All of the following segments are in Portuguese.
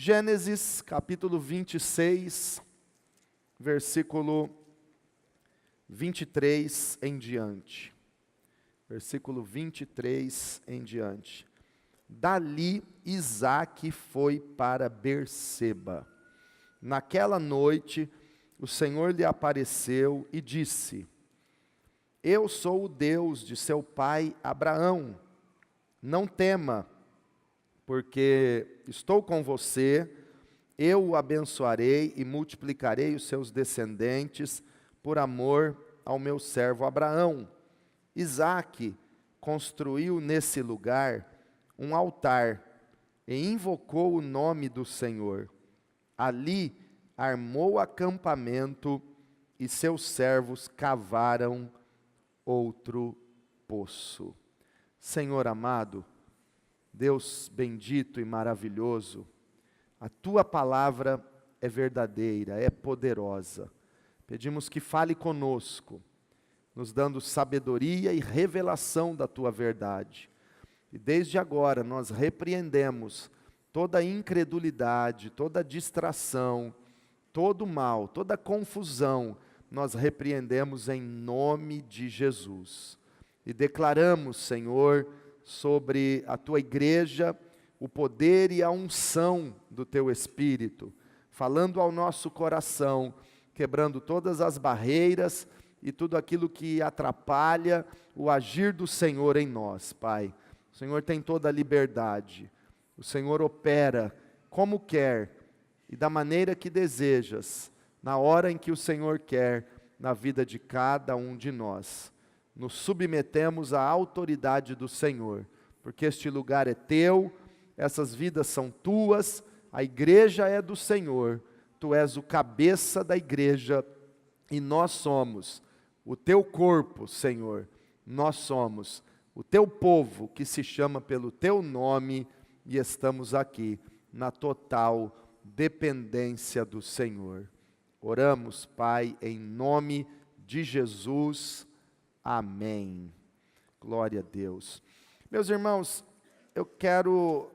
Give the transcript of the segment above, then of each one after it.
Gênesis capítulo 26, versículo 23 em diante. Versículo 23 em diante. Dali Isaque foi para Berseba. Naquela noite o Senhor lhe apareceu e disse: Eu sou o Deus de seu pai Abraão. Não tema, porque estou com você, eu o abençoarei e multiplicarei os seus descendentes por amor ao meu servo Abraão. Isaque construiu nesse lugar um altar e invocou o nome do Senhor. Ali armou acampamento e seus servos cavaram outro poço. Senhor amado, Deus bendito e maravilhoso, a Tua palavra é verdadeira, é poderosa. Pedimos que fale conosco, nos dando sabedoria e revelação da Tua verdade. E desde agora nós repreendemos toda incredulidade, toda distração, todo mal, toda confusão, nós repreendemos em nome de Jesus. E declaramos, Senhor, sobre a Tua igreja, o poder e a unção do Teu Espírito, falando ao nosso coração, quebrando todas as barreiras e tudo aquilo que atrapalha o agir do Senhor em nós, Pai. O Senhor tem toda a liberdade, o Senhor opera como quer e da maneira que desejas, na hora em que o Senhor quer, na vida de cada um de nós. Nos submetemos à autoridade do Senhor, porque este lugar é Teu, essas vidas são Tuas, a igreja é do Senhor, Tu és o cabeça da igreja e nós somos o Teu corpo, Senhor, nós somos o Teu povo que se chama pelo Teu nome e estamos aqui na total dependência do Senhor. Oramos, Pai, em nome de Jesus. Amém. Glória a Deus. Meus irmãos, eu quero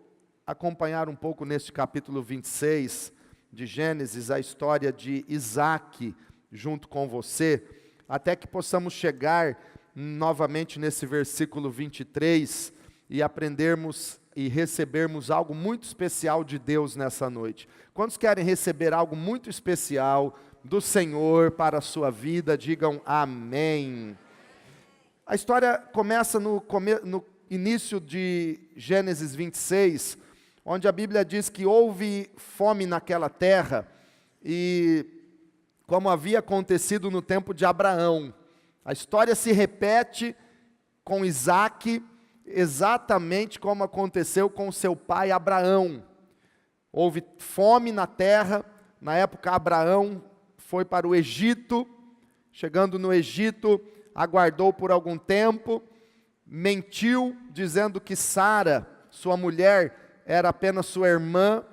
acompanhar um pouco neste capítulo 26 de Gênesis, a história de Isaque junto com você, até que possamos chegar novamente nesse versículo 23 e aprendermos e recebermos algo muito especial de Deus nessa noite. Quantos querem receber algo muito especial do Senhor para a sua vida? Digam amém. A história começa no início de Gênesis 26, onde a Bíblia diz que houve fome naquela terra, e como havia acontecido no tempo de Abraão. A história se repete com Isaque, exatamente como aconteceu com seu pai Abraão. Houve fome na terra, na época Abraão foi para o Egito, chegando no Egito, aguardou por algum tempo, mentiu, dizendo que Sara, sua mulher, era apenas sua irmã,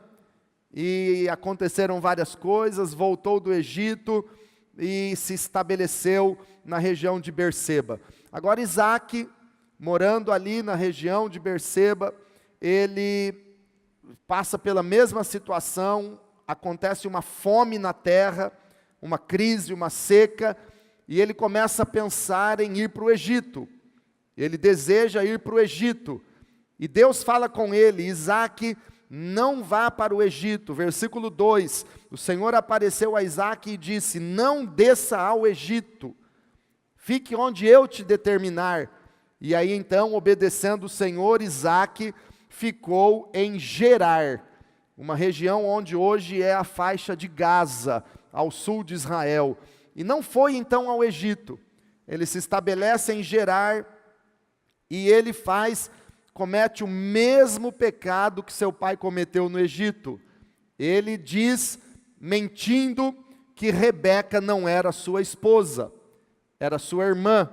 e aconteceram várias coisas, voltou do Egito e se estabeleceu na região de Berseba. Agora Isaque, morando ali na região de Berseba, ele passa pela mesma situação, acontece uma fome na terra, uma crise, uma seca, e ele começa a pensar em ir para o Egito. Ele deseja ir para o Egito, e Deus fala com ele: Isaque, não vá para o Egito. Versículo 2, o Senhor apareceu a Isaque e disse: não desça ao Egito, fique onde eu te determinar. E aí então, obedecendo o Senhor, Isaque ficou em Gerar, uma região onde hoje é a faixa de Gaza, ao sul de Israel. E não foi então ao Egito, ele se estabelece em Gerar, e ele comete o mesmo pecado que seu pai cometeu no Egito. Ele diz, mentindo, que Rebeca não era sua esposa, era sua irmã.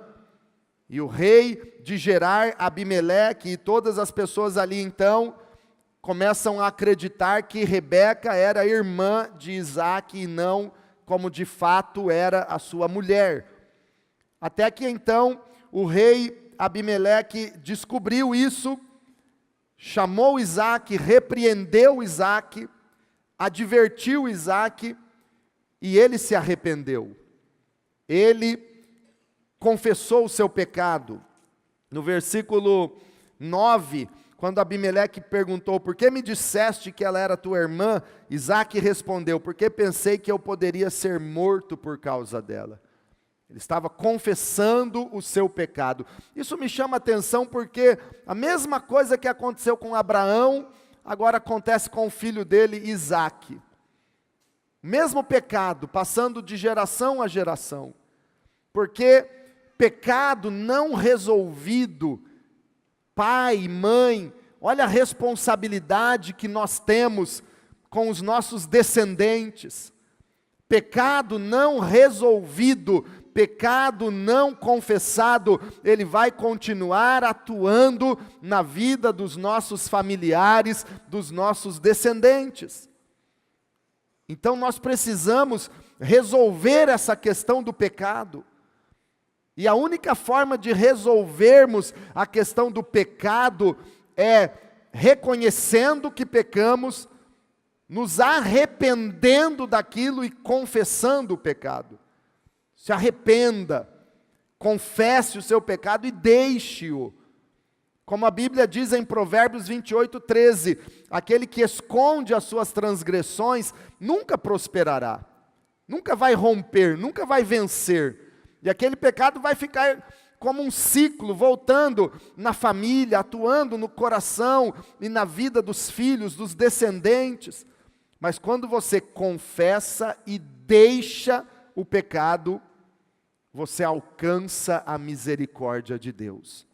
E o rei de Gerar, Abimeleque, e todas as pessoas ali então, começam a acreditar que Rebeca era irmã de Isaque e não como de fato era a sua mulher. Até que então o rei Abimeleque descobriu isso, chamou Isaque, repreendeu Isaque, advertiu Isaque e ele se arrependeu. Ele confessou o seu pecado. No versículo 9, quando Abimeleque perguntou: por que me disseste que ela era tua irmã? Isaque respondeu: porque pensei que eu poderia ser morto por causa dela. Ele estava confessando o seu pecado. Isso me chama a atenção porque a mesma coisa que aconteceu com Abraão, agora acontece com o filho dele, Isaque. Mesmo pecado, passando de geração a geração. Porque pecado não resolvido, pai, mãe, olha a responsabilidade que nós temos com os nossos descendentes. Pecado não resolvido, pecado não confessado, ele vai continuar atuando na vida dos nossos familiares, dos nossos descendentes. Então nós precisamos resolver essa questão do pecado. E a única forma de resolvermos a questão do pecado é reconhecendo que pecamos, nos arrependendo daquilo e confessando o pecado. Se arrependa, confesse o seu pecado e deixe-o. Como a Bíblia diz em Provérbios 28:13, aquele que esconde as suas transgressões nunca prosperará, nunca vai romper, nunca vai vencer. E aquele pecado vai ficar como um ciclo, voltando na família, atuando no coração e na vida dos filhos, dos descendentes. Mas quando você confessa e deixa o pecado, você alcança a misericórdia de Deus.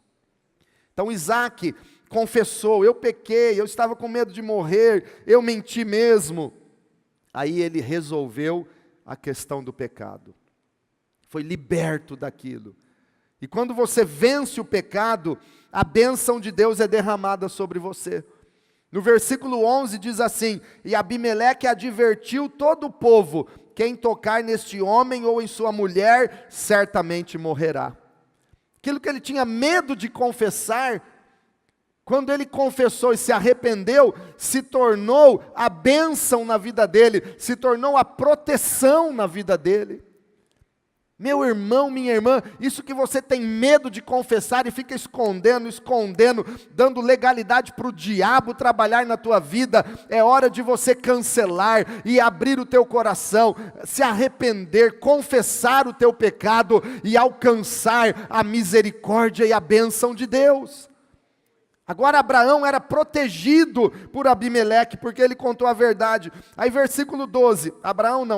Então Isaque confessou: eu pequei, eu estava com medo de morrer, eu menti mesmo. Aí ele resolveu a questão do pecado. Foi liberto daquilo. E quando você vence o pecado, a bênção de Deus é derramada sobre você. No versículo 11 diz assim: e Abimeleque advertiu todo o povo: quem tocar neste homem ou em sua mulher, certamente morrerá. Aquilo que ele tinha medo de confessar, quando ele confessou e se arrependeu, se tornou a bênção na vida dele, se tornou a proteção na vida dele. Meu irmão, minha irmã, isso que você tem medo de confessar e fica escondendo, dando legalidade para o diabo trabalhar na tua vida, é hora de você cancelar e abrir o teu coração, se arrepender, confessar o teu pecado e alcançar a misericórdia e a bênção de Deus. Agora Abraão era protegido por Abimeleque, porque ele contou a verdade. Aí versículo 12,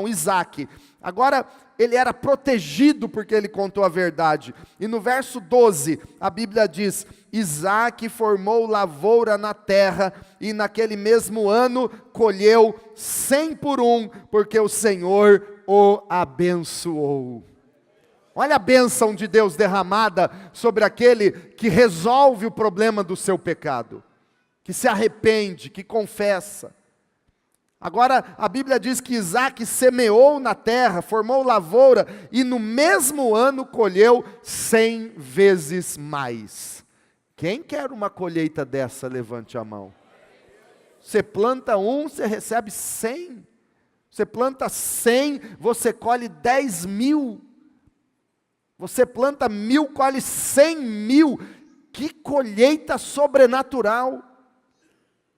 Isaque. Agora ele era protegido porque ele contou a verdade. E no verso 12, a Bíblia diz: Isaque formou lavoura na terra, e naquele mesmo ano colheu 100 por 1, porque o Senhor o abençoou. Olha a bênção de Deus derramada sobre aquele que resolve o problema do seu pecado, que se arrepende, que confessa. Agora a Bíblia diz que Isaque semeou na terra, formou lavoura, e no mesmo ano colheu 100 vezes mais. Quem quer uma colheita dessa, levante a mão. Você planta 1, você recebe 100. Você planta 100, você colhe 10.000. Você planta 1.000, colhe 100.000, que colheita sobrenatural.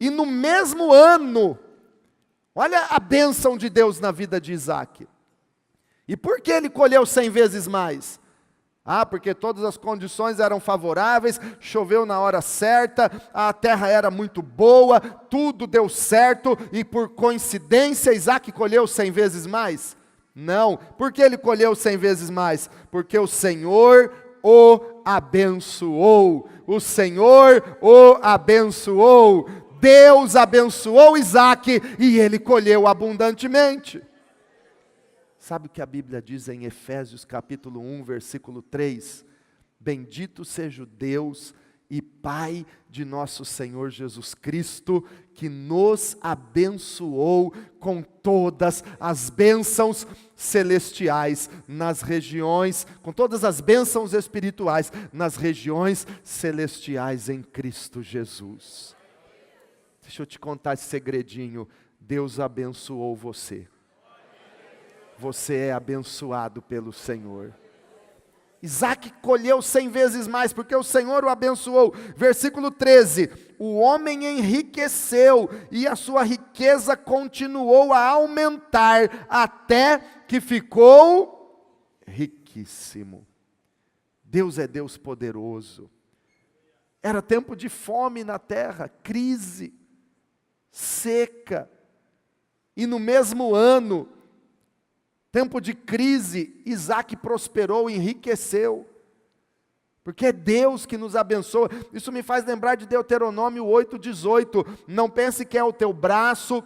E no mesmo ano, olha a bênção de Deus na vida de Isaque. E por que ele colheu 100 vezes mais? Porque todas as condições eram favoráveis, choveu na hora certa, a terra era muito boa, tudo deu certo, e por coincidência Isaque colheu 100 vezes mais? Não. Por que ele colheu 100 vezes mais? Porque o Senhor o abençoou. O Senhor o abençoou. Deus abençoou Isaque e ele colheu abundantemente. Sabe o que a Bíblia diz em Efésios capítulo 1, versículo 3? Bendito seja o Deus e Pai de nosso Senhor Jesus Cristo, que nos abençoou com todas as bênçãos celestiais nas regiões, com todas as bênçãos espirituais nas regiões celestiais em Cristo Jesus. Deixa eu te contar esse segredinho. Deus abençoou você. Você é abençoado pelo Senhor. Isaac colheu 100 vezes mais, porque o Senhor o abençoou. Versículo 13, o homem enriqueceu, e a sua riqueza continuou a aumentar, até que ficou riquíssimo. Deus é Deus poderoso. Era tempo de fome na terra, crise, seca, e no mesmo ano, tempo de crise, Isaac prosperou, enriqueceu, porque é Deus que nos abençoa. Isso me faz lembrar de Deuteronômio 8:18, não pense que é o teu braço,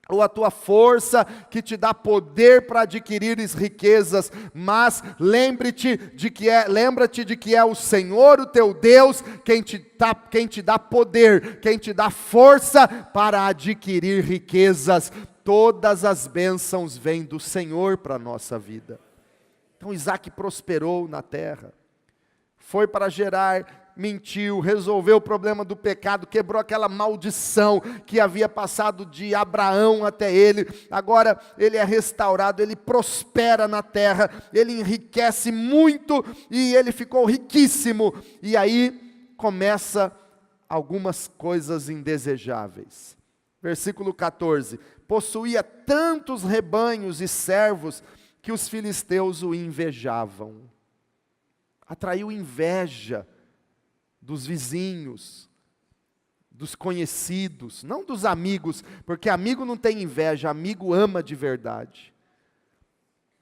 ou a tua força que te dá poder para adquirires riquezas, mas lembra-te de que é o Senhor, o teu Deus, quem te dá poder, quem te dá força para adquirir riquezas. Todas as bênçãos vêm do Senhor para a nossa vida. Então Isaac prosperou na terra, foi para Gerar, mentiu, resolveu o problema do pecado, quebrou aquela maldição que havia passado de Abraão até ele. Agora ele é restaurado, ele prospera na terra, ele enriquece muito e ele ficou riquíssimo. E aí começa algumas coisas indesejáveis. Versículo 14, possuía tantos rebanhos e servos que os filisteus o invejavam. Atraiu inveja dos vizinhos, dos conhecidos, não dos amigos, porque amigo não tem inveja, amigo ama de verdade.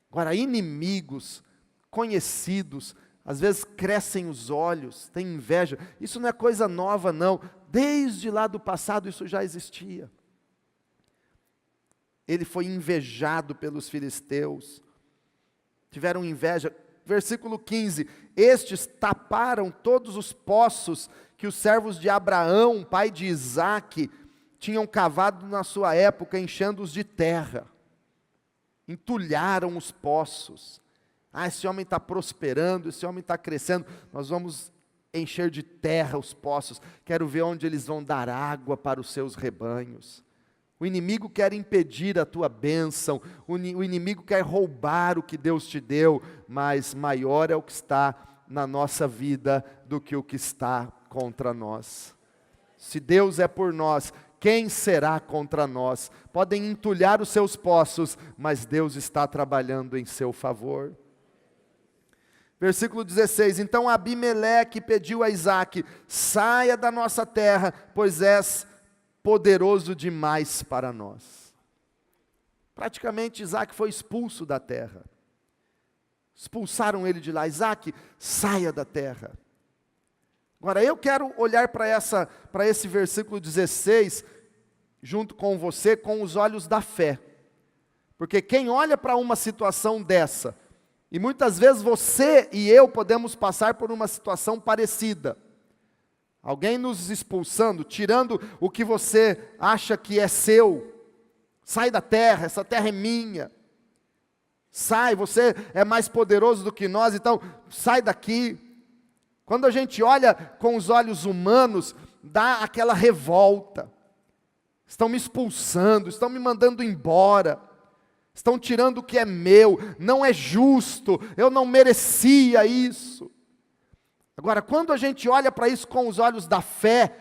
Agora, inimigos, conhecidos, às vezes crescem os olhos, tem inveja. Isso não é coisa nova não, desde lá do passado isso já existia. Ele foi invejado pelos filisteus, tiveram inveja. Versículo 15, estes taparam todos os poços que os servos de Abraão, pai de Isaque, tinham cavado na sua época, enchendo-os de terra. Entulharam os poços. Esse homem está prosperando, esse homem está crescendo, nós vamos encher de terra os poços, quero ver onde eles vão dar água para os seus rebanhos. O inimigo quer impedir a tua bênção, o inimigo quer roubar o que Deus te deu, mas maior é o que está na nossa vida do que o que está contra nós. Se Deus é por nós, quem será contra nós? Podem entulhar os seus poços, mas Deus está trabalhando em seu favor. Versículo 16, então Abimeleque pediu a Isaque, saia da nossa terra, pois és poderoso demais para nós. Praticamente Isaque foi expulso da terra. Expulsaram ele de lá. Isaque, saia da terra. Agora eu quero olhar para esse versículo 16, junto com você, com os olhos da fé. Porque quem olha para uma situação dessa, e muitas vezes você e eu podemos passar por uma situação parecida. Alguém nos expulsando, tirando o que você acha que é seu. Sai da terra, essa terra é minha. Sai, você é mais poderoso do que nós, então sai daqui. Quando a gente olha com os olhos humanos, dá aquela revolta. Estão me expulsando, estão me mandando embora. Estão tirando o que é meu, não é justo, eu não merecia isso. Agora, quando a gente olha para isso com os olhos da fé,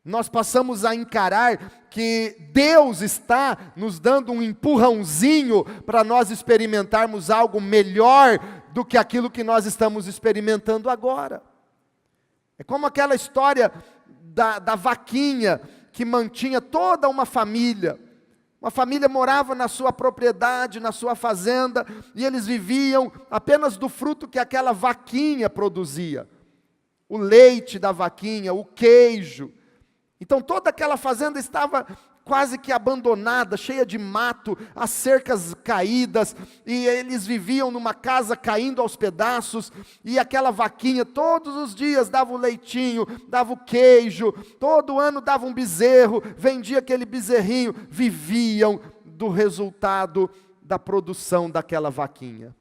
nós passamos a encarar que Deus está nos dando um empurrãozinho para nós experimentarmos algo melhor do que aquilo que nós estamos experimentando agora. É como aquela história da vaquinha que mantinha toda uma família. Uma família morava na sua propriedade, na sua fazenda, e eles viviam apenas do fruto que aquela vaquinha produzia. O leite da vaquinha, o queijo. Então toda aquela fazenda estava quase que abandonada, cheia de mato, as cercas caídas, e eles viviam numa casa caindo aos pedaços, e aquela vaquinha todos os dias dava o leitinho, dava o queijo, todo ano dava um bezerro, vendia aquele bezerrinho, viviam do resultado da produção daquela vaquinha.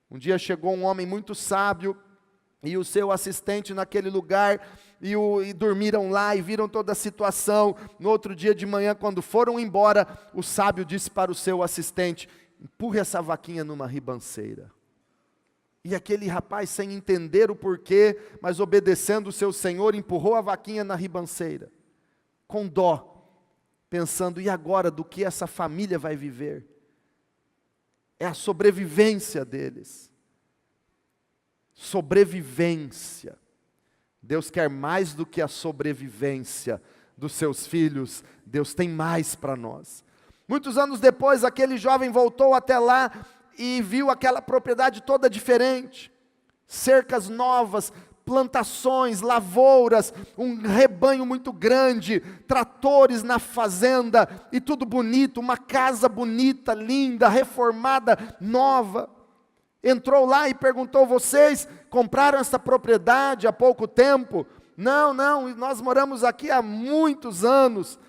Um dia chegou um homem muito sábio, e o seu assistente naquele lugar, e dormiram lá e viram toda a situação. No outro dia de manhã, quando foram embora, o sábio disse para o seu assistente: empurre essa vaquinha numa ribanceira. E aquele rapaz, sem entender o porquê, mas obedecendo o seu senhor, empurrou a vaquinha na ribanceira, com dó, pensando: e agora, do que essa família vai viver? É a sobrevivência deles. Sobrevivência. Deus quer mais do que a sobrevivência dos seus filhos. Deus tem mais para nós. Muitos anos depois, aquele jovem voltou até lá e viu aquela propriedade toda diferente. Cercas novas, plantações, lavouras, um rebanho muito grande, tratores na fazenda, e tudo bonito, uma casa bonita, linda, reformada, nova. Entrou lá e perguntou: vocês compraram essa propriedade há pouco tempo? Não, nós moramos aqui há muitos anos,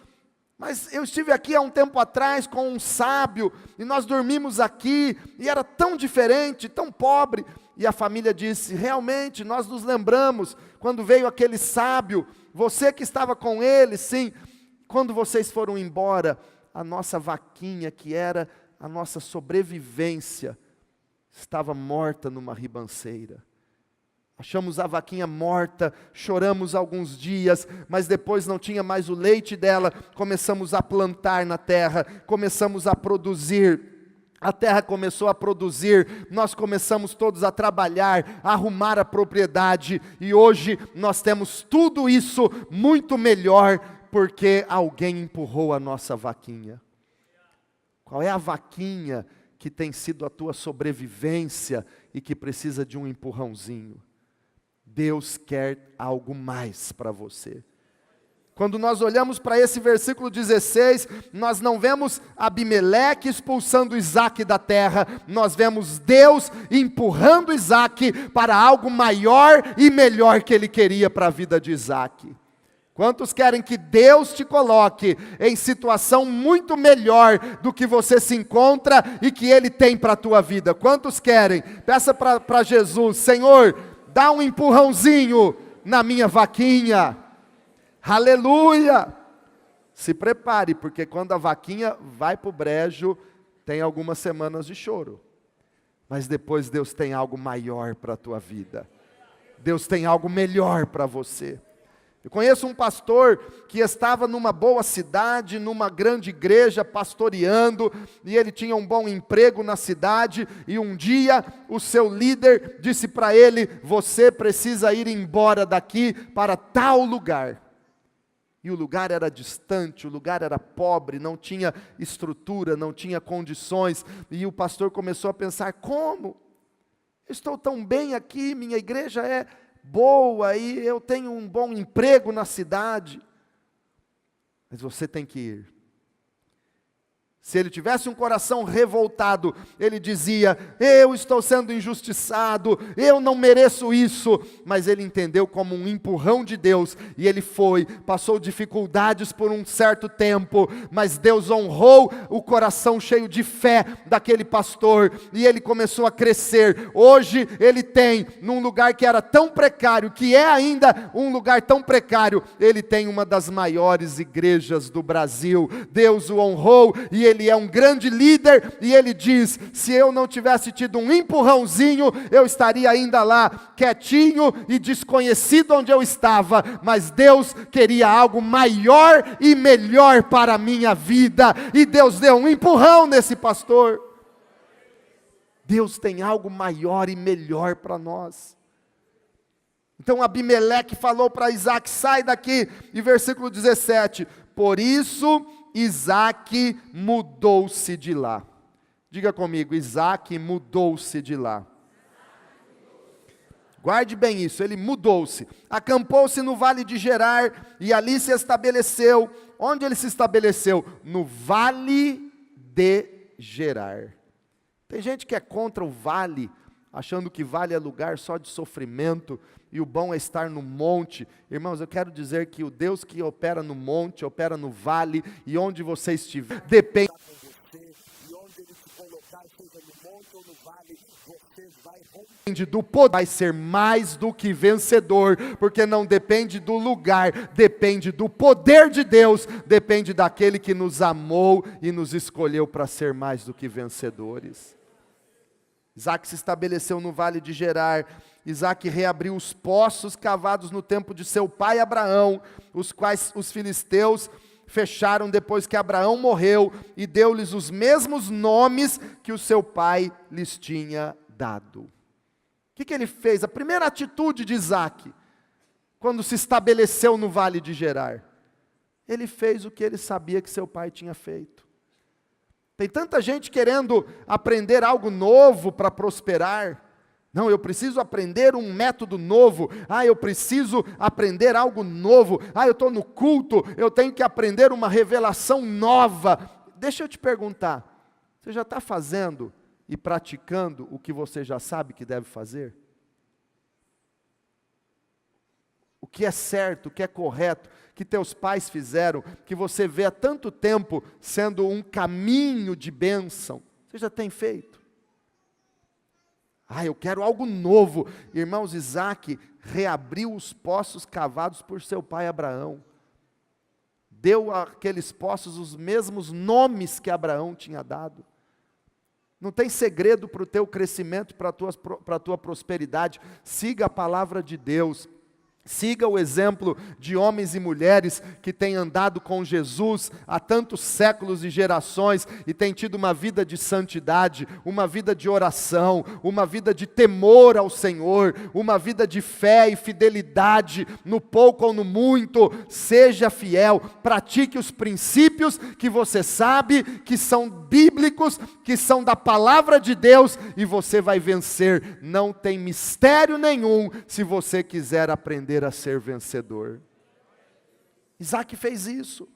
mas eu estive aqui há um tempo atrás com um sábio, e nós dormimos aqui, e era tão diferente, tão pobre. E a família disse: realmente, nós nos lembramos, quando veio aquele sábio, você que estava com ele, sim, quando vocês foram embora, a nossa vaquinha, que era a nossa sobrevivência, estava morta numa ribanceira. Achamos a vaquinha morta, choramos alguns dias, mas depois não tinha mais o leite dela. Começamos a plantar na terra, começamos a produzir. A terra começou a produzir, nós começamos todos a trabalhar, a arrumar a propriedade, e hoje nós temos tudo isso muito melhor, porque alguém empurrou a nossa vaquinha. Qual é a vaquinha que tem sido a tua sobrevivência e que precisa de um empurrãozinho? Deus quer algo mais para você. Quando nós olhamos para esse versículo 16, nós não vemos Abimeleque expulsando Isaque da terra, nós vemos Deus empurrando Isaque para algo maior e melhor que ele queria para a vida de Isaque. Quantos querem que Deus te coloque em situação muito melhor do que você se encontra e que Ele tem para a tua vida? Quantos querem? Peça para Jesus: Senhor, dá um empurrãozinho na minha vaquinha. Aleluia! Se prepare, porque quando a vaquinha vai para o brejo, tem algumas semanas de choro. Mas depois Deus tem algo maior para a tua vida. Deus tem algo melhor para você. Eu conheço um pastor que estava numa boa cidade, numa grande igreja, pastoreando, e ele tinha um bom emprego na cidade, e um dia o seu líder disse para ele: você precisa ir embora daqui para tal lugar. E o lugar era distante, o lugar era pobre, não tinha estrutura, não tinha condições, e o pastor começou a pensar: como? Eu estou tão bem aqui, minha igreja é boa, e eu tenho um bom emprego na cidade. Mas você tem que ir. Se ele tivesse um coração revoltado, ele dizia: eu estou sendo injustiçado, eu não mereço isso. Mas ele entendeu como um empurrão de Deus, e ele foi, passou dificuldades por um certo tempo, mas Deus honrou o coração cheio de fé daquele pastor, e ele começou a crescer. Hoje ele tem, num lugar que era tão precário, que é ainda um lugar tão precário, ele tem uma das maiores igrejas do Brasil. Deus o honrou, e ele é um grande líder, e ele diz: se eu não tivesse tido um empurrãozinho, eu estaria ainda lá, quietinho e desconhecido onde eu estava, mas Deus queria algo maior e melhor para a minha vida, e Deus deu um empurrão nesse pastor. Deus tem algo maior e melhor para nós. Então Abimeleque falou para Isaque: sai daqui, e versículo 17, por isso Isaque mudou-se de lá. Diga comigo: Isaque mudou-se de lá. Guarde bem isso, ele mudou-se. Acampou-se no vale de Gerar, e ali se estabeleceu. Onde ele se estabeleceu? No vale de Gerar. Tem gente que é contra o vale, achando que vale é lugar só de sofrimento, e o bom é estar no monte. Irmãos, eu quero dizer que o Deus que opera no monte, opera no vale, e onde você estiver, depende de você, e onde Ele te colocar, seja no monte ou no vale, você vai depende do poder, vai ser mais do que vencedor, porque não depende do lugar, depende do poder de Deus, depende daquele que nos amou e nos escolheu para ser mais do que vencedores. Isaac se estabeleceu no vale de Gerar. Isaac reabriu os poços cavados no tempo de seu pai Abraão, os quais os filisteus fecharam depois que Abraão morreu, e deu-lhes os mesmos nomes que o seu pai lhes tinha dado. O que ele fez? A primeira atitude de Isaac, quando se estabeleceu no vale de Gerar, ele fez o que ele sabia que seu pai tinha feito. Tem tanta gente querendo aprender algo novo para prosperar. Não, eu preciso aprender um método novo. Eu preciso aprender algo novo. Eu estou no culto, eu tenho que aprender uma revelação nova. Deixa eu te perguntar, você já está fazendo e praticando o que você já sabe que deve fazer? O que é certo, o que é correto, que teus pais fizeram, que você vê há tanto tempo sendo um caminho de bênção, você já tem feito? Eu quero algo novo. Irmãos, Isaac reabriu os poços cavados por seu pai Abraão. Deu àqueles poços os mesmos nomes que Abraão tinha dado. Não tem segredo para o teu crescimento, para a tua prosperidade. Siga a palavra de Deus. Siga o exemplo de homens e mulheres que têm andado com Jesus há tantos séculos e gerações e têm tido uma vida de santidade, uma vida de oração, uma vida de temor ao Senhor, uma vida de fé e fidelidade no pouco ou no muito. Seja fiel, pratique os princípios que você sabe que são bíblicos, que são da palavra de Deus, e você vai vencer. Não tem mistério nenhum se você quiser aprender a ser vencedor. Isaac fez isso.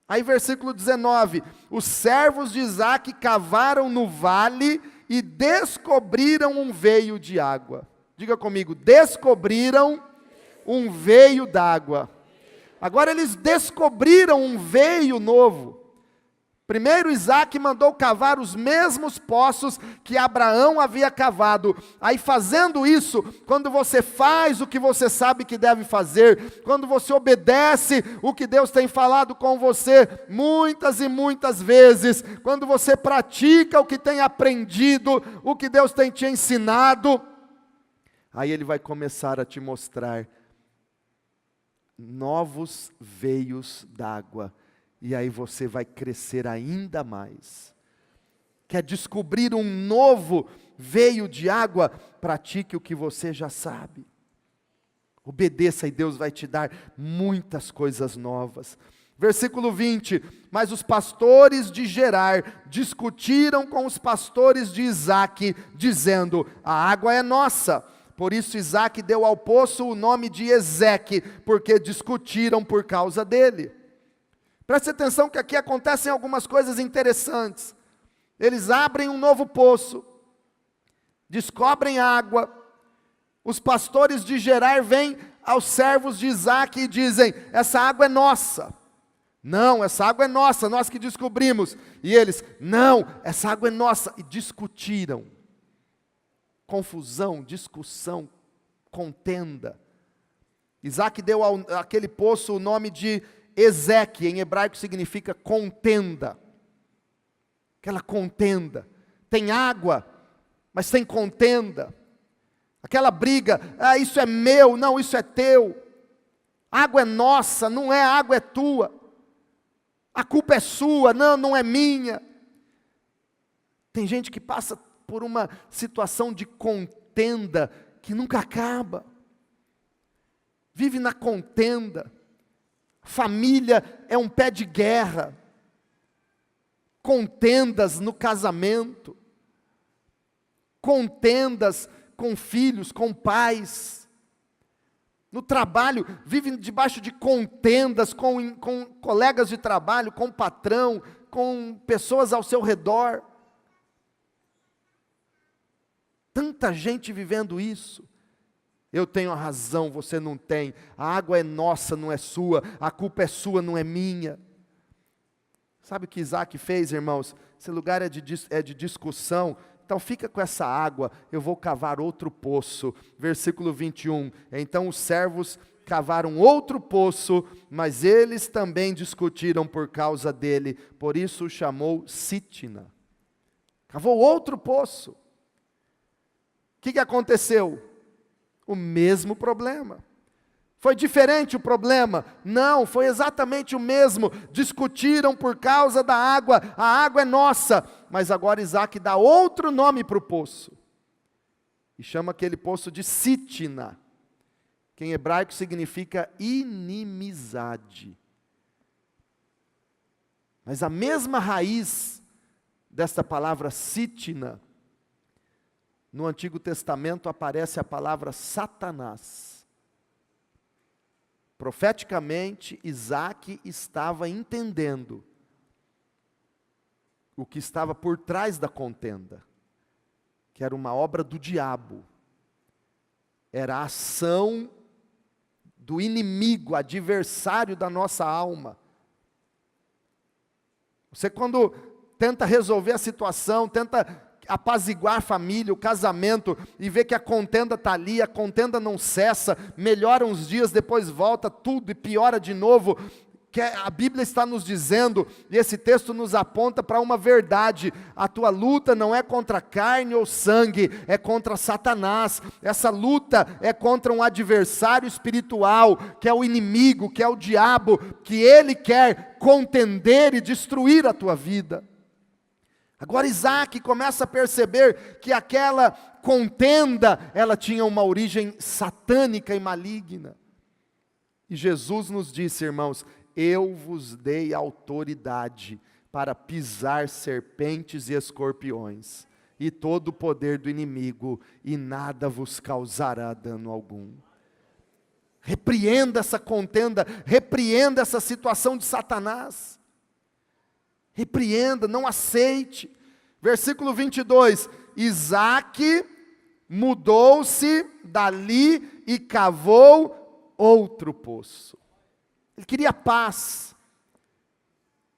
Aí versículo 19, os servos de Isaac cavaram no vale e descobriram um veio de água. Diga comigo, descobriram um veio d'água. Agora eles descobriram um veio novo. Primeiro Isaac mandou cavar os mesmos poços que Abraão havia cavado. Aí fazendo isso, quando você faz o que você sabe que deve fazer, quando você obedece o que Deus tem falado com você muitas e muitas vezes, quando você pratica o que tem aprendido, o que Deus tem te ensinado, aí Ele vai começar a te mostrar novos veios d'água. E aí você vai crescer ainda mais. Quer descobrir um novo veio de água? Pratique o que você já sabe. Obedeça e Deus vai te dar muitas coisas novas. Versículo 20, mas os pastores de Gerar discutiram com os pastores de Isaac, dizendo, a água é nossa. Por isso Isaac deu ao poço o nome de Ezeque, porque discutiram por causa dele. Preste atenção que aqui acontecem algumas coisas interessantes. Eles abrem um novo poço, descobrem água. Os pastores de Gerar vêm aos servos de Isaac e dizem, essa água é nossa. Não, essa água é nossa, nós que descobrimos. E eles, não, essa água é nossa. E discutiram. Confusão, discussão, contenda. Isaac deu àquele poço o nome de Ezeque, em hebraico significa contenda. Aquela contenda. Tem água, mas tem contenda. Aquela briga, isso é meu, não, isso é teu. Água é nossa, não é, água é tua. A culpa é sua, não, não é minha. Tem gente que passa por uma situação de contenda que nunca acaba. Vive na contenda. Família é um pé de guerra, contendas no casamento, contendas com filhos, com pais, no trabalho, vive debaixo de contendas com colegas de trabalho, com patrão, com pessoas ao seu redor. Tanta gente vivendo isso. Eu tenho a razão, você não tem. A água é nossa, não é sua. A culpa é sua, não é minha. Sabe o que Isaac fez, irmãos? Esse lugar é de discussão. Então fica com essa água, eu vou cavar outro poço. Versículo 21. Então os servos cavaram outro poço, mas eles também discutiram por causa dele. Por isso o chamou Sitna. Cavou outro poço. O que aconteceu? O mesmo problema. Foi diferente o problema? Não, foi exatamente o mesmo. Discutiram por causa da água. A água é nossa. Mas agora Isaac dá outro nome para o poço. E chama aquele poço de Sitna, que em hebraico significa inimizade. Mas a mesma raiz desta palavra Sitna, no Antigo Testamento aparece a palavra Satanás. Profeticamente, Isaac estava entendendo o que estava por trás da contenda, que era uma obra do diabo, era a ação do inimigo, adversário da nossa alma. Você quando tenta resolver a situação, tenta apaziguar a família, o casamento, e vê que a contenda está ali, a contenda não cessa, melhora uns dias, depois volta tudo e piora de novo. Que a Bíblia está nos dizendo, e esse texto nos aponta para uma verdade: a tua luta não é contra carne ou sangue, é contra Satanás. Essa luta é contra um adversário espiritual, que é o inimigo, que é o diabo, que ele quer contender e destruir a tua vida. Agora Isaac começa a perceber que aquela contenda, ela tinha uma origem satânica e maligna. E Jesus nos disse, irmãos: eu vos dei autoridade para pisar serpentes e escorpiões, e todo o poder do inimigo, e nada vos causará dano algum. Repreenda essa contenda, repreenda essa situação de Satanás. Repreenda, não aceite. Versículo 22, Isaac mudou-se dali e cavou outro poço. Ele queria paz,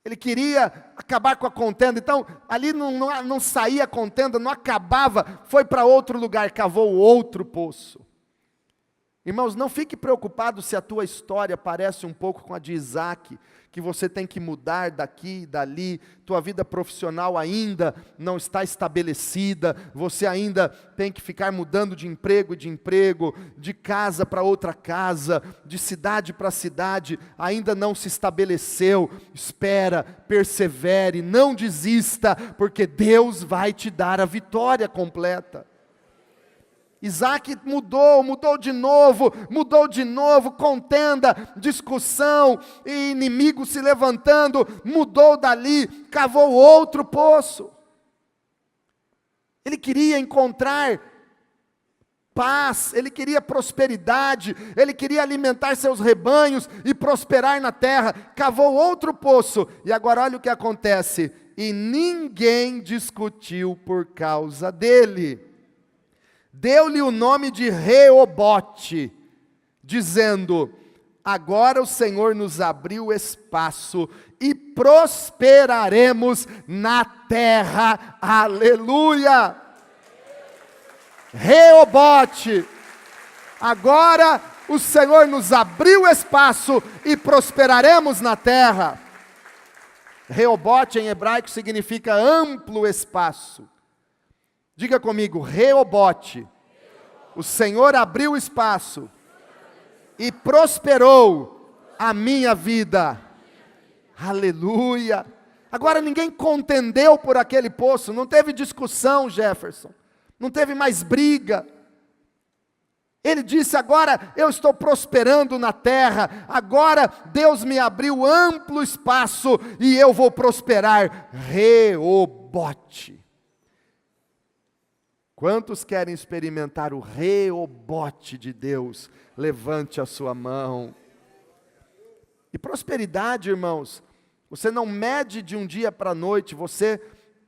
ele queria acabar com a contenda. Então ali não saía a contenda, não acabava, foi para outro lugar, cavou outro poço. Irmãos, não fique preocupado se a tua história parece um pouco com a de Isaac, que você tem que mudar daqui e dali, tua vida profissional ainda não está estabelecida, você ainda tem que ficar mudando de emprego, de casa para outra casa, de cidade para cidade, ainda não se estabeleceu. Espera, persevere, não desista, porque Deus vai te dar a vitória completa. Isaac mudou de novo, contenda, discussão, e inimigo se levantando, mudou dali, cavou outro poço. Ele queria encontrar paz, ele queria prosperidade, ele queria alimentar seus rebanhos e prosperar na terra, cavou outro poço, e agora olha o que acontece: e ninguém discutiu por causa dele. Deu-lhe o nome de Reobote, dizendo: agora o Senhor nos abriu espaço e prosperaremos na terra. Aleluia! Reobote, agora o Senhor nos abriu espaço e prosperaremos na terra. Reobote em hebraico significa amplo espaço. Diga comigo: Reobote. O Senhor abriu espaço e prosperou a minha vida. Aleluia. Agora ninguém contendeu por aquele poço, não teve discussão, Jefferson, não teve mais briga. Ele disse: agora eu estou prosperando na terra, agora Deus me abriu amplo espaço e eu vou prosperar. Reobote. Quantos querem experimentar o Reobote de Deus? Levante a sua mão. E prosperidade, irmãos, você não mede de um dia para a noite.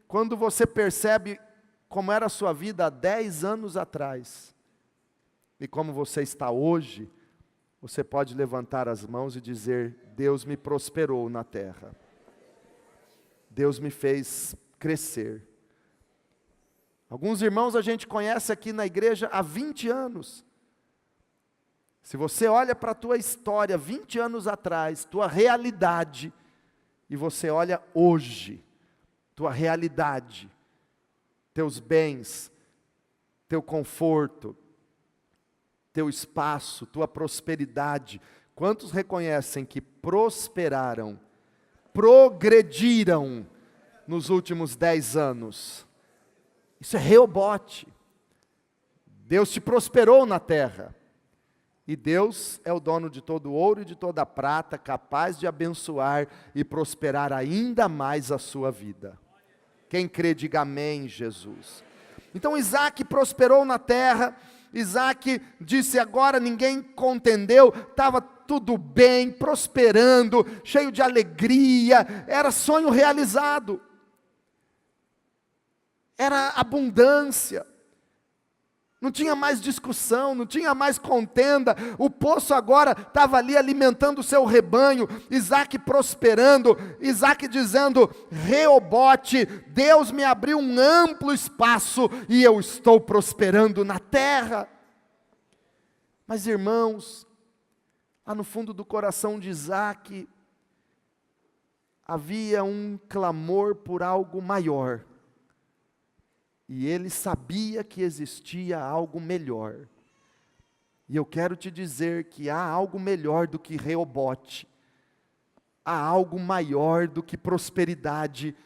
Quando você percebe como era a sua vida há 10 anos atrás, e como você está hoje, você pode levantar as mãos e dizer: Deus me prosperou na terra. Deus me fez crescer. Alguns irmãos a gente conhece aqui na igreja há 20 anos. Se você olha para a tua história 20 anos atrás, tua realidade, e você olha hoje, tua realidade, teus bens, teu conforto, teu espaço, tua prosperidade, quantos reconhecem que prosperaram, progrediram nos últimos 10 anos? Isso é Reobote. Deus te prosperou na terra. E Deus é o dono de todo o ouro e de toda a prata, capaz de abençoar e prosperar ainda mais a sua vida. Quem crê, diga amém, Jesus. Então Isaac prosperou na terra. Isaac disse: agora ninguém contendeu, estava tudo bem, prosperando, cheio de alegria, era sonho realizado. Era abundância, não tinha mais discussão, não tinha mais contenda, o poço agora estava ali alimentando o seu rebanho, Isaac prosperando, Isaac dizendo: Reobote, Deus me abriu um amplo espaço e eu estou prosperando na terra. Mas irmãos, lá no fundo do coração de Isaac, havia um clamor por algo maior. E ele sabia que existia algo melhor. E eu quero te dizer que há algo melhor do que Reobote. Há algo maior do que prosperidade,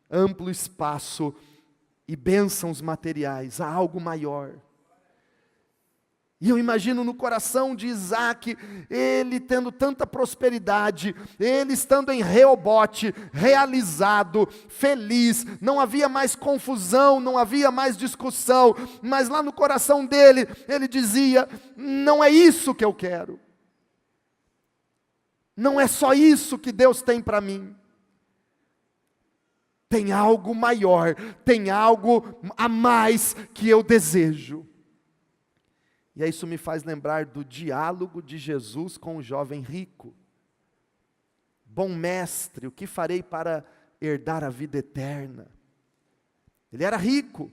amplo espaço e bênçãos materiais. Há algo maior. E eu imagino no coração de Isaac, ele tendo tanta prosperidade, ele estando em Reobote, realizado, feliz, não havia mais confusão, não havia mais discussão, mas lá no coração dele, ele dizia: não é isso que eu quero, não é só isso que Deus tem para mim, tem algo maior, tem algo a mais que eu desejo. E aí isso me faz lembrar do diálogo de Jesus com o jovem rico. Bom mestre, o que farei para herdar a vida eterna? Ele era rico,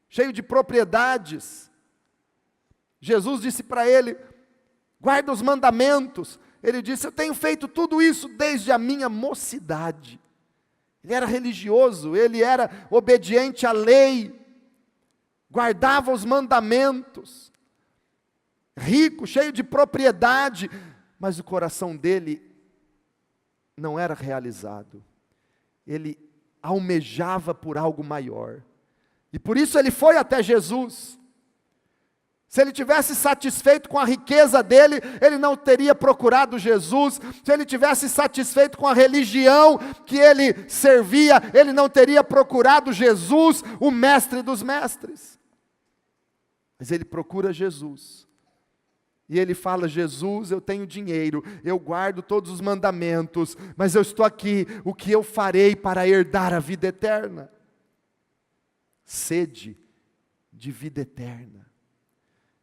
cheio de propriedades. Jesus disse para ele: guarda os mandamentos. Ele disse: eu tenho feito tudo isso desde a minha mocidade. Ele era religioso, ele era obediente à lei, guardava os mandamentos. Rico, cheio de propriedade, mas o coração dele não era realizado. Ele almejava por algo maior. E por isso ele foi até Jesus. Se ele tivesse satisfeito com a riqueza dele, ele não teria procurado Jesus. Se ele tivesse satisfeito com a religião que ele servia, ele não teria procurado Jesus, o mestre dos mestres. Mas ele procura Jesus. E ele fala: Jesus, eu tenho dinheiro, eu guardo todos os mandamentos, mas eu estou aqui, o que eu farei para herdar a vida eterna? Sede de vida eterna.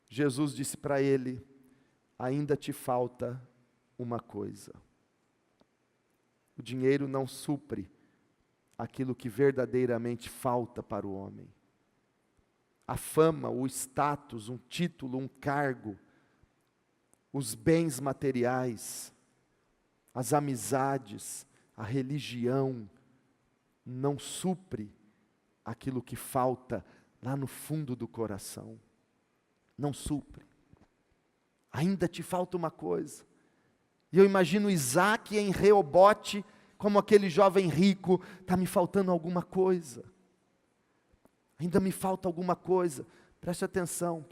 Jesus disse para ele: ainda te falta uma coisa. O dinheiro não supre aquilo que verdadeiramente falta para o homem. A fama, o status, um título, um cargo, os bens materiais, as amizades, a religião, não supre aquilo que falta lá no fundo do coração. Não supre. Ainda te falta uma coisa. E eu imagino Isaac em Reobote, como aquele jovem rico: está me faltando alguma coisa. Ainda me falta alguma coisa. Preste atenção.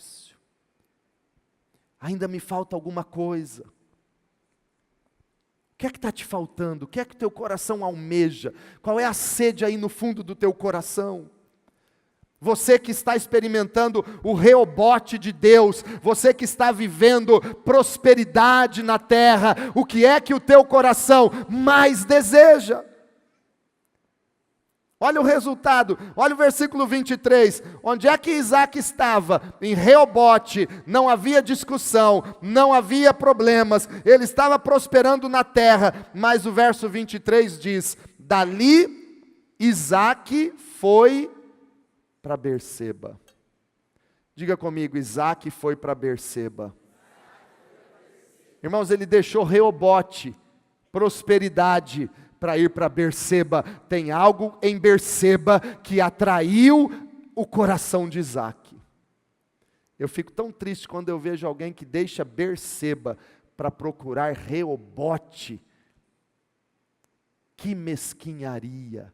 Ainda me falta alguma coisa. O que é que está te faltando? O que é que o teu coração almeja? Qual é a sede aí no fundo do teu coração? Você que está experimentando o Reobote de Deus, você que está vivendo prosperidade na terra, o que é que o teu coração mais deseja? Olha o resultado, olha o versículo 23, onde é que Isaac estava? Em Reobote, não havia discussão, não havia problemas, ele estava prosperando na terra, mas o verso 23 diz: dali Isaac foi para Berseba. Diga comigo, Isaac foi para Berseba. Irmãos, ele deixou Reobote, prosperidade, para ir para Berseba. Tem algo em Berseba que atraiu o coração de Isaac. Eu fico tão triste quando eu vejo alguém que deixa Berseba para procurar Reobote. Que mesquinharia!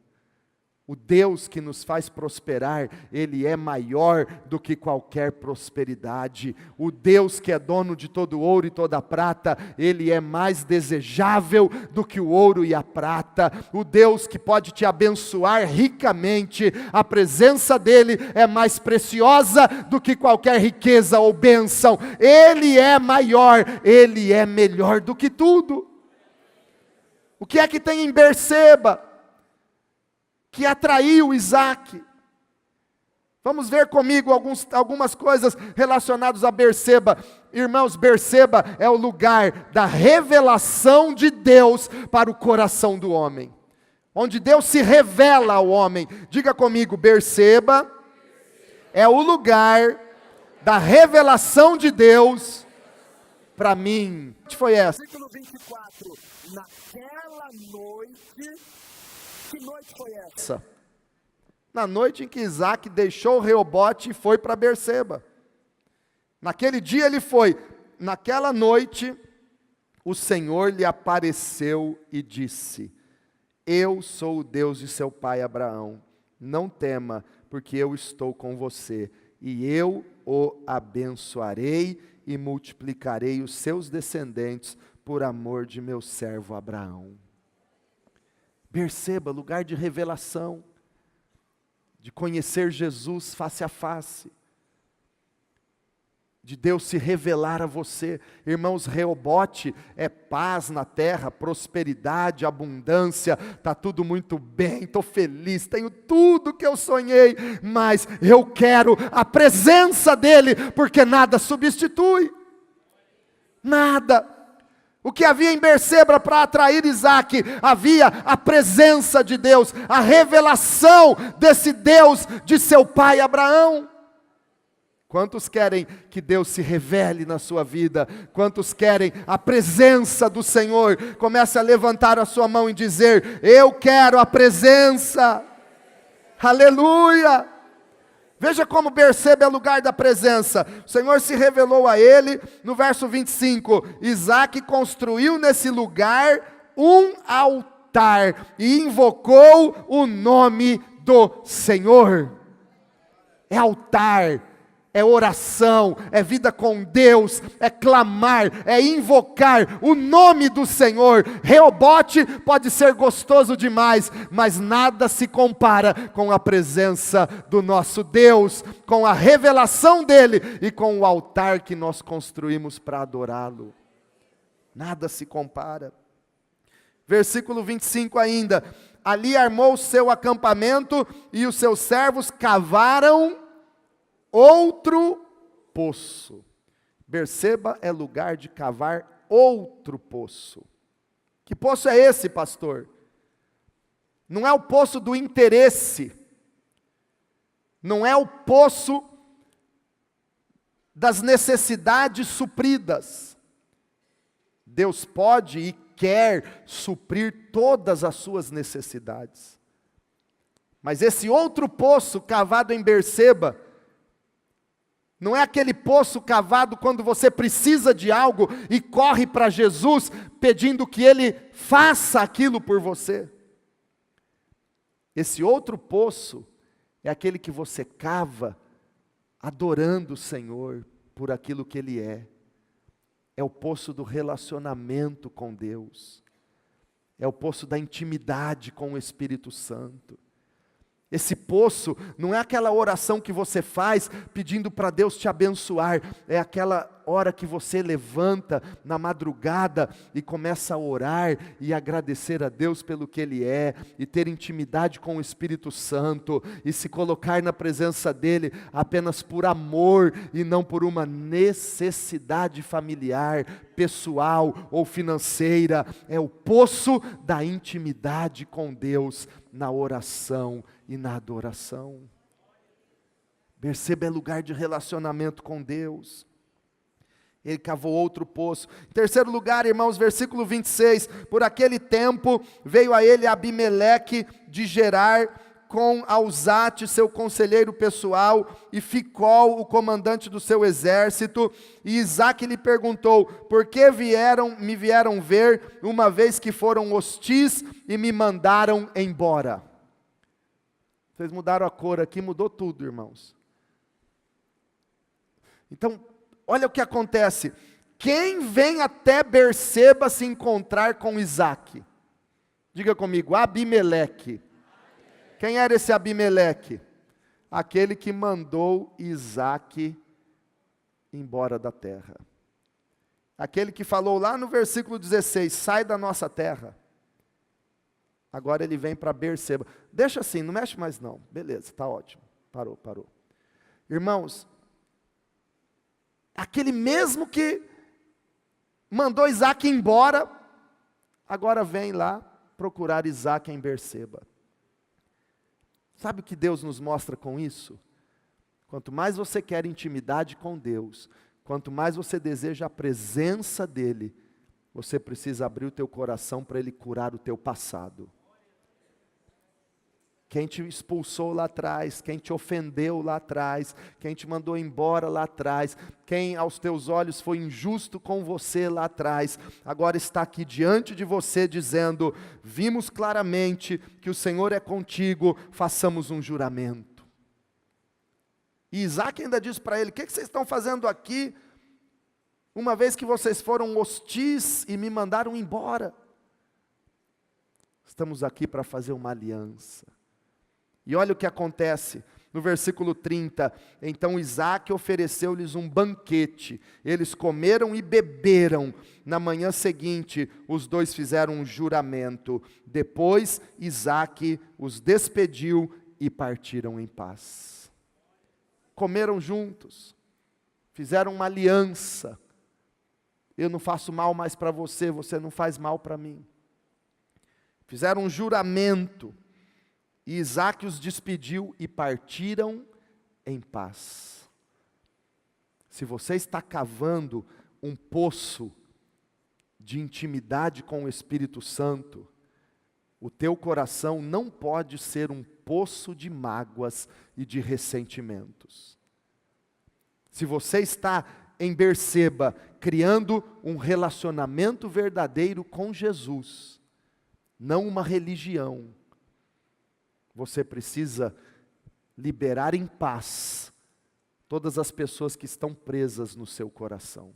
O Deus que nos faz prosperar, Ele é maior do que qualquer prosperidade. O Deus que é dono de todo o ouro e toda a prata, Ele é mais desejável do que o ouro e a prata. O Deus que pode te abençoar ricamente, a presença dEle é mais preciosa do que qualquer riqueza ou bênção. Ele é maior, Ele é melhor do que tudo. O que é que tem em Berseba que atraiu Isaac? Vamos ver comigo algumas coisas relacionadas a Berseba. Irmãos, Berseba é o lugar da revelação de Deus para o coração do homem. Onde Deus se revela ao homem. Diga comigo, Berseba é o lugar da revelação de Deus para mim. Que foi essa? Versículo 24. Naquela noite, que noite foi essa? Na noite em que Isaac deixou Reobote e foi para Berseba. Naquele dia ele foi. Naquela noite, o Senhor lhe apareceu e disse: eu sou o Deus de seu pai Abraão. Não tema, porque eu estou com você. E eu o abençoarei e multiplicarei os seus descendentes por amor de meu servo Abraão. Berseba, lugar de revelação, de conhecer Jesus face a face, de Deus se revelar a você. Irmãos, Reobote é paz na terra, prosperidade, abundância, está tudo muito bem, estou feliz, tenho tudo que eu sonhei, mas eu quero a presença dEle, porque nada substitui, nada. O que havia em Berseba para atrair Isaac? Havia a presença de Deus, a revelação desse Deus de seu pai Abraão. Quantos querem que Deus se revele na sua vida? Quantos querem a presença do Senhor? Comece a levantar a sua mão e dizer: eu quero a presença. Aleluia! Veja como Berseba é lugar da presença. O Senhor se revelou a ele, no verso 25, Isaac construiu nesse lugar um altar e invocou o nome do Senhor. É altar, é oração, é vida com Deus, é clamar, é invocar o nome do Senhor. Reobote pode ser gostoso demais, mas nada se compara com a presença do nosso Deus, com a revelação dEle e com o altar que nós construímos para adorá-lo. Nada se compara. Versículo 25 ainda: ali armou o seu acampamento e os seus servos cavaram outro poço. Berseba é lugar de cavar outro poço. Que poço é esse, pastor? Não é o poço do interesse. Não é o poço das necessidades supridas. Deus pode e quer suprir todas as suas necessidades. Mas esse outro poço cavado em Berseba não é aquele poço cavado quando você precisa de algo e corre para Jesus pedindo que Ele faça aquilo por você. Esse outro poço é aquele que você cava adorando o Senhor por aquilo que Ele é. É o poço do relacionamento com Deus. É o poço da intimidade com o Espírito Santo. Esse poço não é aquela oração que você faz pedindo para Deus te abençoar. É aquela hora que você levanta na madrugada e começa a orar e agradecer a Deus pelo que Ele é, e ter intimidade com o Espírito Santo, e se colocar na presença dEle apenas por amor e não por uma necessidade familiar, pessoal ou financeira. É o poço da intimidade com Deus. na oração e na adoração. Berseba é lugar de relacionamento com Deus. Ele cavou outro poço. Em terceiro lugar, irmãos, versículo 26. Por aquele tempo veio a ele Abimeleque de Gerar, com Alzate, seu conselheiro pessoal, e Ficol, o comandante do seu exército. E Isaque lhe perguntou: por que me vieram ver, uma vez que foram hostis e me mandaram embora? Vocês mudaram a cor aqui, mudou tudo, irmãos. Então, olha o que acontece. Quem vem até Berseba se encontrar com Isaque? Diga comigo, Abimeleque. Quem era esse Abimeleque? Aquele que mandou Isaque embora da terra. Aquele que falou lá no versículo 16, sai da nossa terra. Agora ele vem para Berseba. Deixa assim, não mexe mais não. Beleza, está ótimo. Parou. Irmãos, aquele mesmo que mandou Isaque embora, agora vem lá procurar Isaque em Berseba. Sabe o que Deus nos mostra com isso? Quanto mais você quer intimidade com Deus, quanto mais você deseja a presença dEle, você precisa abrir o teu coração para Ele curar o teu passado. Quem te expulsou lá atrás, quem te ofendeu lá atrás, quem te mandou embora lá atrás, quem aos teus olhos foi injusto com você lá atrás, agora está aqui diante de você dizendo: vimos claramente que o Senhor é contigo, façamos um juramento. E Isaque ainda diz para ele: o que vocês estão fazendo aqui, uma vez que vocês foram hostis e me mandaram embora? Estamos aqui para fazer uma aliança. E olha o que acontece, no versículo 30, então Isaque ofereceu-lhes um banquete, eles comeram e beberam, na manhã seguinte os dois fizeram um juramento, depois Isaque os despediu e partiram em paz. Comeram juntos, fizeram uma aliança, eu não faço mal mais para você, você não faz mal para mim. Fizeram um juramento, e Isaque os despediu e partiram em paz. Se você está cavando um poço de intimidade com o Espírito Santo, o teu coração não pode ser um poço de mágoas e de ressentimentos. Se você está em Berseba, criando um relacionamento verdadeiro com Jesus, não uma religião, você precisa liberar em paz todas as pessoas que estão presas no seu coração.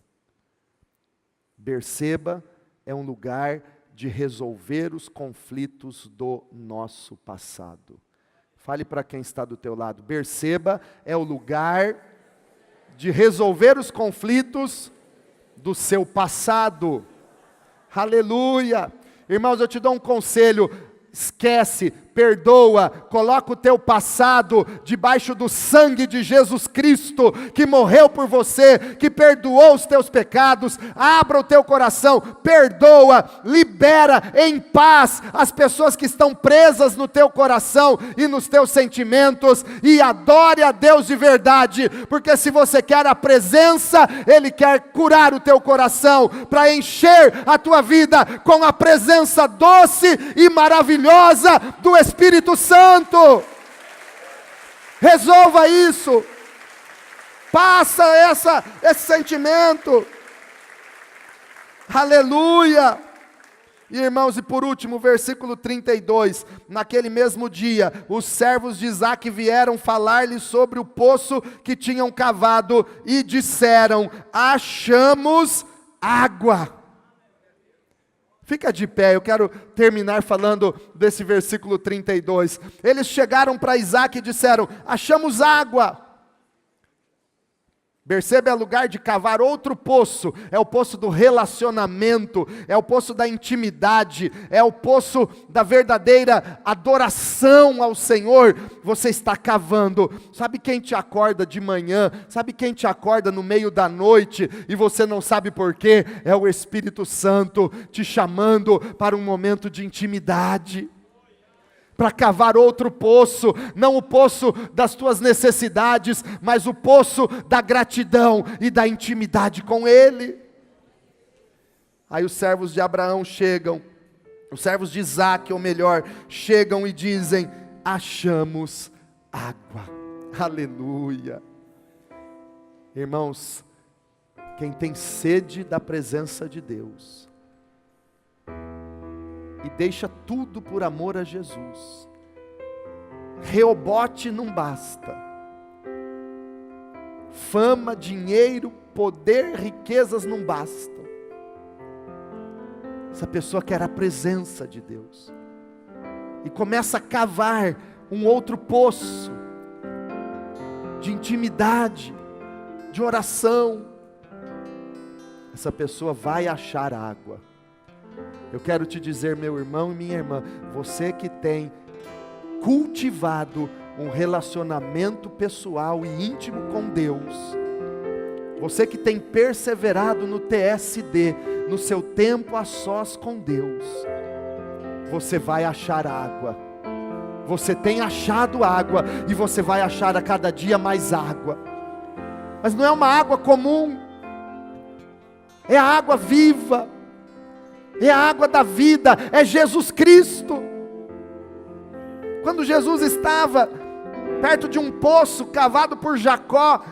Berseba é um lugar de resolver os conflitos do nosso passado. Fale para quem está do teu lado. Berseba é o lugar de resolver os conflitos do seu passado. Aleluia! Irmãos, eu te dou um conselho. Esquece, perdoa, coloca o teu passado debaixo do sangue de Jesus Cristo, que morreu por você, que perdoou os teus pecados. Abra o teu coração, perdoa, libera em paz as pessoas que estão presas no teu coração e nos teus sentimentos, e adore a Deus de verdade, porque se você quer a presença, Ele quer curar o teu coração, para encher a tua vida com a presença doce e maravilhosa do Espírito Santo. Resolva isso. Passa esse sentimento. Aleluia. E irmãos, e por último, versículo 32, naquele mesmo dia, os servos de Isaque vieram falar-lhe sobre o poço que tinham cavado, e disseram: achamos água. Fica de pé, eu quero terminar falando desse versículo 32. Eles chegaram para Isaque e disseram: achamos água. Berseba é lugar de cavar outro poço, é o poço do relacionamento, é o poço da intimidade, é o poço da verdadeira adoração ao Senhor. Você está cavando. Sabe quem te acorda de manhã? Sabe quem te acorda no meio da noite e você não sabe porquê? É o Espírito Santo te chamando para um momento de intimidade. para cavar outro poço, não o poço das tuas necessidades, mas o poço da gratidão e da intimidade com Ele. Aí os servos de Abraão chegam, os servos de Isaque, ou melhor, chegam e dizem: achamos água. Aleluia. Irmãos, quem tem sede da presença de Deus e deixa tudo por amor a Jesus, Reobote não basta, fama, dinheiro, poder, riquezas não bastam. Essa pessoa quer a presença de Deus e começa a cavar um outro poço de intimidade, de oração. Essa pessoa vai achar água. Eu quero te dizer, meu irmão e minha irmã, você que tem cultivado um relacionamento pessoal e íntimo com Deus, você que tem perseverado no TSD, no seu tempo a sós com Deus, você vai achar água. Você tem achado água e você vai achar a cada dia mais água. Mas não é uma água comum, é a água viva, é a água da vida, é Jesus Cristo. Quando Jesus estava perto de um poço cavado por Jacó,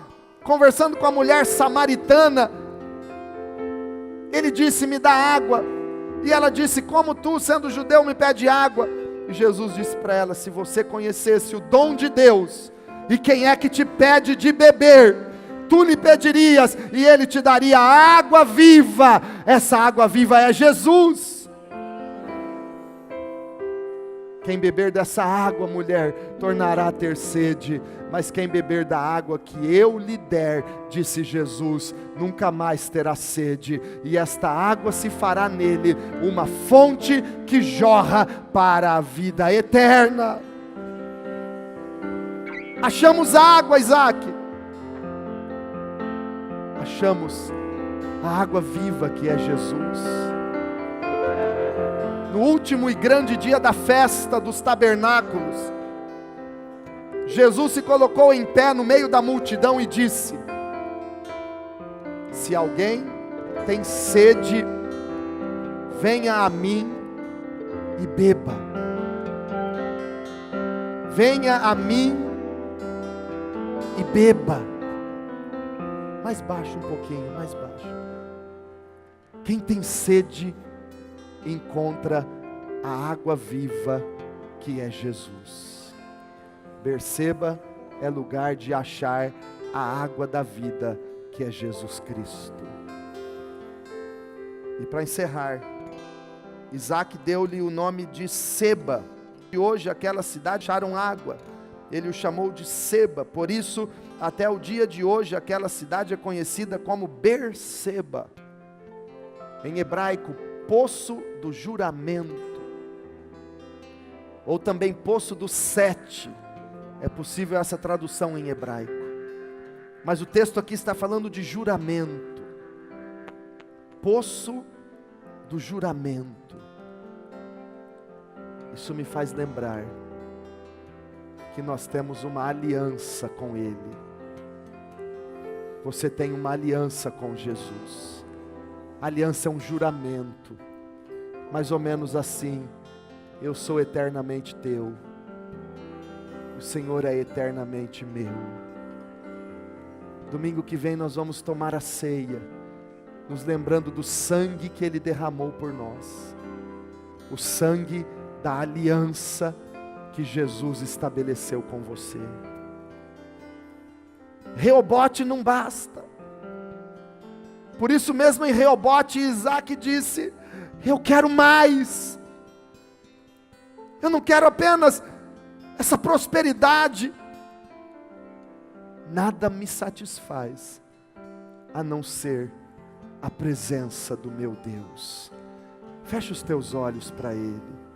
conversando com a mulher samaritana, ele disse: me dá água. E ela disse: como tu, sendo judeu, me pede água? E Jesus disse para ela: se você conhecesse o dom de Deus, e quem é que te pede de beber, tu lhe pedirias, e ele te daria água viva. Essa água viva é Jesus. Quem beber dessa água, mulher, tornará a ter sede, mas quem beber da água que eu lhe der, disse Jesus, nunca mais terá sede, e esta água se fará nele uma fonte que jorra para a vida eterna. Achamos água, Isaque. Achamos a água viva que é Jesus. No último e grande dia da festa dos tabernáculos, Jesus se colocou em pé no meio da multidão e disse: se alguém tem sede, venha a mim e beba. Venha a mim e beba. Mais baixo um pouquinho, mais baixo. Quem tem sede, encontra a água viva que é Jesus. Berseba é lugar de achar a água da vida que é Jesus Cristo. E para encerrar, Isaque deu-lhe o nome de Seba, e hoje aquela cidade acharam água, ele o chamou de Seba, por isso até o dia de hoje aquela cidade é conhecida como Berseba, em hebraico, poço do juramento, ou também poço do sete, é possível essa tradução em hebraico, mas o texto aqui está falando de juramento, poço do juramento. Isso me faz lembrar que nós temos uma aliança com Ele. Você tem uma aliança com Jesus. Aliança é um juramento, mais ou menos assim: eu sou eternamente teu, o Senhor é eternamente meu. Domingo que vem nós vamos tomar a ceia, nos lembrando do sangue que Ele derramou por nós, o sangue da aliança que Jesus estabeleceu com você. Reobote não basta. Por isso mesmo em Reobote, Isaque disse: eu quero mais. Eu não quero apenas essa prosperidade. Nada me satisfaz a não ser a presença do meu Deus. Fecha os teus olhos para Ele.